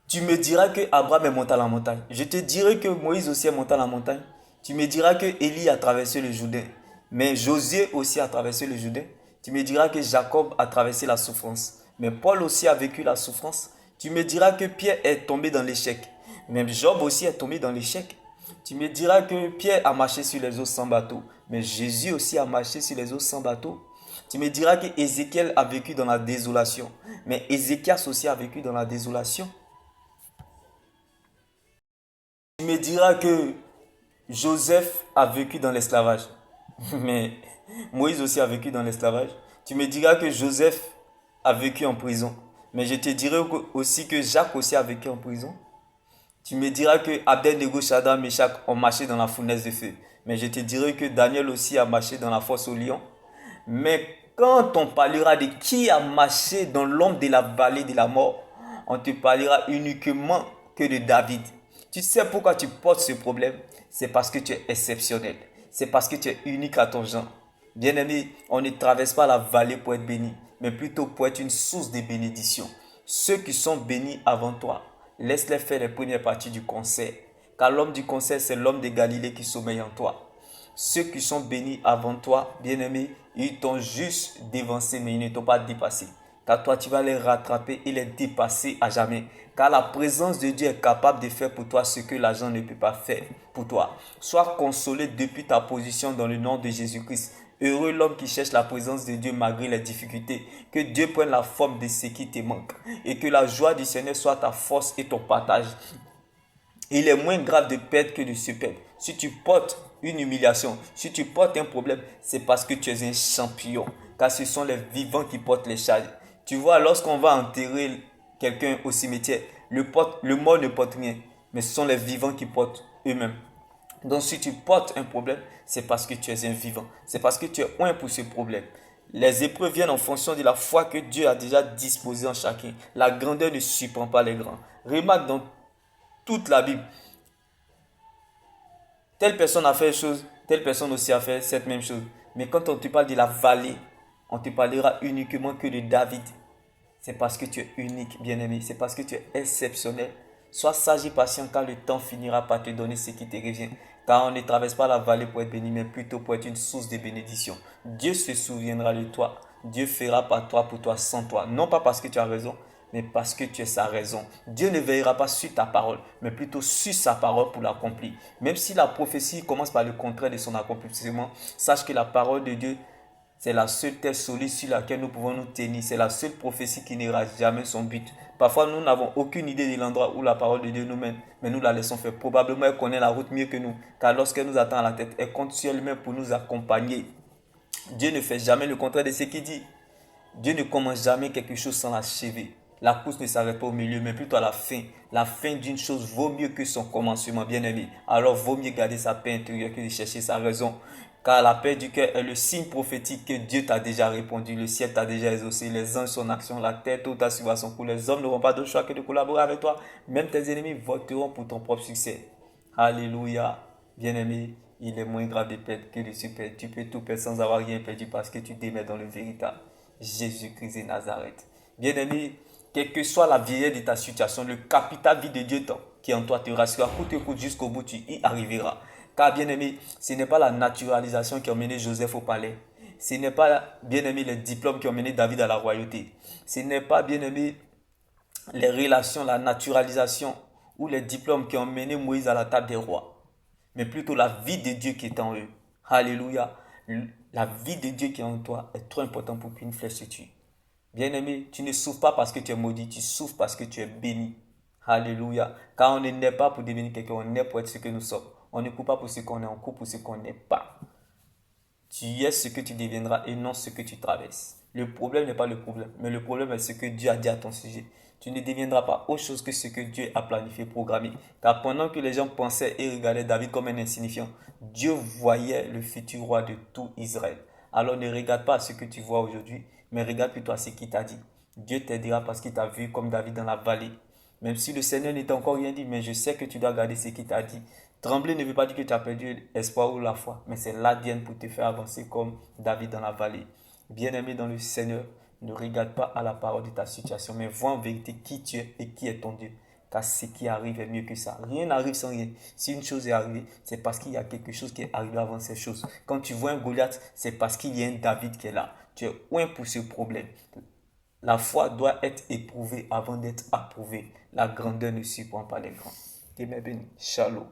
Tu me diras que Abraham est monté à la montagne. Je te dirai que Moïse aussi est monté à la montagne. Tu me diras que Élie a traversé le Jourdain. Mais Josué aussi a traversé le Jourdain. Tu me diras que Jacob a traversé la souffrance. Mais Paul aussi a vécu la souffrance. Tu me diras que Pierre est tombé dans l'échec. Même Job aussi est tombé dans l'échec. Tu me diras que Pierre a marché sur les eaux sans bateau. Mais Jésus aussi a marché sur les eaux sans bateau. Tu me diras que Ézéchiel a vécu dans la désolation. Mais Ézéchias aussi a vécu dans la désolation. Tu me diras que Joseph a vécu dans l'esclavage. Mais Moïse aussi a vécu dans l'esclavage. Tu me diras que Joseph a vécu en prison. Mais je te dirai aussi que Jacques aussi a vécu en prison. Tu me diras que Abednego, Shadrach, Meshach ont marché dans la fournaise de feu. Mais je te dirai que Daniel aussi a marché dans la fosse au lion. Mais quand on parlera de qui a marché dans l'ombre de la vallée de la mort, on te parlera uniquement que de David. Tu sais pourquoi tu portes ce problème? C'est parce que tu es exceptionnel. C'est parce que tu es unique à ton genre. Bien-aimé, on ne traverse pas la vallée pour être béni, mais plutôt pour être une source de bénédiction. Ceux qui sont bénis avant toi, laisse-les faire les premières parties du concert. Car l'homme du concert, c'est l'homme de Galilée qui sommeille en toi. Ceux qui sont bénis avant toi, bien-aimés, ils t'ont juste dévancé, mais ils ne t'ont pas dépassé. Car toi, tu vas les rattraper et les dépasser à jamais. Car la présence de Dieu est capable de faire pour toi ce que l'argent ne peut pas faire pour toi. Sois consolé depuis ta position dans le nom de Jésus-Christ. Heureux l'homme qui cherche la présence de Dieu malgré les difficultés. Que Dieu prenne la forme de ce qui te manque. Et que la joie du Seigneur soit ta force et ton partage. Il est moins grave de perdre que de se perdre. Si tu portes une humiliation, si tu portes un problème, c'est parce que tu es un champion. Car ce sont les vivants qui portent les charges. Tu vois, lorsqu'on va enterrer quelqu'un au cimetière, le mort ne porte rien. Mais ce sont les vivants qui portent eux-mêmes. Donc si tu portes un problème, c'est parce que tu es un vivant. C'est parce que tu es un pour ce problème. Les épreuves viennent en fonction de la foi que Dieu a déjà disposée en chacun. La grandeur ne surprend pas les grands. Remarque dans toute la Bible, telle personne a fait une chose, telle personne aussi a fait cette même chose. Mais quand on te parle de la vallée, on te parlera uniquement que de David. C'est parce que tu es unique, bien-aimé. C'est parce que tu es exceptionnel. Sois sage et patient car le temps finira par te donner ce qui te revient. Car on ne traverse pas la vallée pour être béni, mais plutôt pour être une source de bénédiction. Dieu se souviendra de toi. Dieu fera par toi pour toi sans toi. Non pas parce que tu as raison, mais parce que tu es sa raison. Dieu ne veillera pas sur ta parole, mais plutôt sur sa parole pour l'accomplir. Même si la prophétie commence par le contraire de son accomplissement, sache que la parole de Dieu, c'est la seule terre solide sur laquelle nous pouvons nous tenir. C'est la seule prophétie qui n'ira jamais son but. Parfois, nous n'avons aucune idée de l'endroit où la parole de Dieu nous mène, mais nous la laissons faire. Probablement, elle connaît la route mieux que nous, car lorsqu'elle nous attend à la tête, elle compte sur elle-même pour nous accompagner. Dieu ne fait jamais le contraire de ce qu'il dit. Dieu ne commence jamais quelque chose sans l'achever. La course ne s'arrête pas au milieu, mais plutôt à la fin. La fin d'une chose vaut mieux que son commencement, bien-aimé. Alors, vaut mieux garder sa paix intérieure que de chercher sa raison. Car la paix du cœur est le signe prophétique que Dieu t'a déjà répondu. Le ciel t'a déjà exaucé. Les anges sont en action. La terre tout a suivi à son cours. Les hommes n'auront pas d'autre choix que de collaborer avec toi. Même tes ennemis voteront pour ton propre succès. Alléluia. Bien-aimé, il est moins grave de perdre que de se perdre. Tu peux tout perdre sans avoir rien perdu parce que tu demeures dans le véritable Jésus-Christ de Nazareth. Bien-aimé, quelle que soit la vieillesse de ta situation, le capital vie de Dieu qui est en toi te rassurera. Coûte que coûte jusqu'au bout, tu y arriveras. Car bien-aimé, ce n'est pas la naturalisation qui a mené Joseph au palais. Ce n'est pas, bien-aimé, les diplômes qui ont mené David à la royauté. Ce n'est pas, bien-aimé, les relations, la naturalisation ou les diplômes qui ont mené Moïse à la table des rois. Mais plutôt la vie de Dieu qui est en eux. Alléluia. La vie de Dieu qui est en toi est trop importante pour qu'une flèche se tue. Bien-aimé, tu ne souffres pas parce que tu es maudit, tu souffres parce que tu es béni. Alléluia. Car on ne naît pas pour devenir quelqu'un, on naît pour être ce que nous sommes. On ne court pas pour ce qu'on est, on court pour ce qu'on n'est pas. Tu es ce que tu deviendras et non ce que tu traverses. Le problème n'est pas le problème, mais le problème est ce que Dieu a dit à ton sujet. Tu ne deviendras pas autre chose que ce que Dieu a planifié, programmé. Car pendant que les gens pensaient et regardaient David comme un insignifiant, Dieu voyait le futur roi de tout Israël. Alors ne regarde pas ce que tu vois aujourd'hui, mais regarde plutôt à ce qu'il t'a dit. Dieu t'aidera parce qu'il t'a vu comme David dans la vallée. Même si le Seigneur ne t'a encore rien dit, mais je sais que tu dois garder ce qu'il t'a dit. Trembler ne veut pas dire que tu as perdu l'espoir ou la foi, mais c'est l'ADN pour te faire avancer comme David dans la vallée. Bien-aimé dans le Seigneur, ne regarde pas à la parole de ta situation, mais vois en vérité qui tu es et qui est ton Dieu. car ce qui arrive est mieux que ça. Rien n'arrive sans rien. Si une chose est arrivée, c'est parce qu'il y a quelque chose qui est arrivé avant ces choses. Quand tu vois un Goliath, c'est parce qu'il y a un David qui est là. Tu es loin pour ce problème. La foi doit être éprouvée avant d'être approuvée. La grandeur ne surprend pas les grands. Amen. Shalom.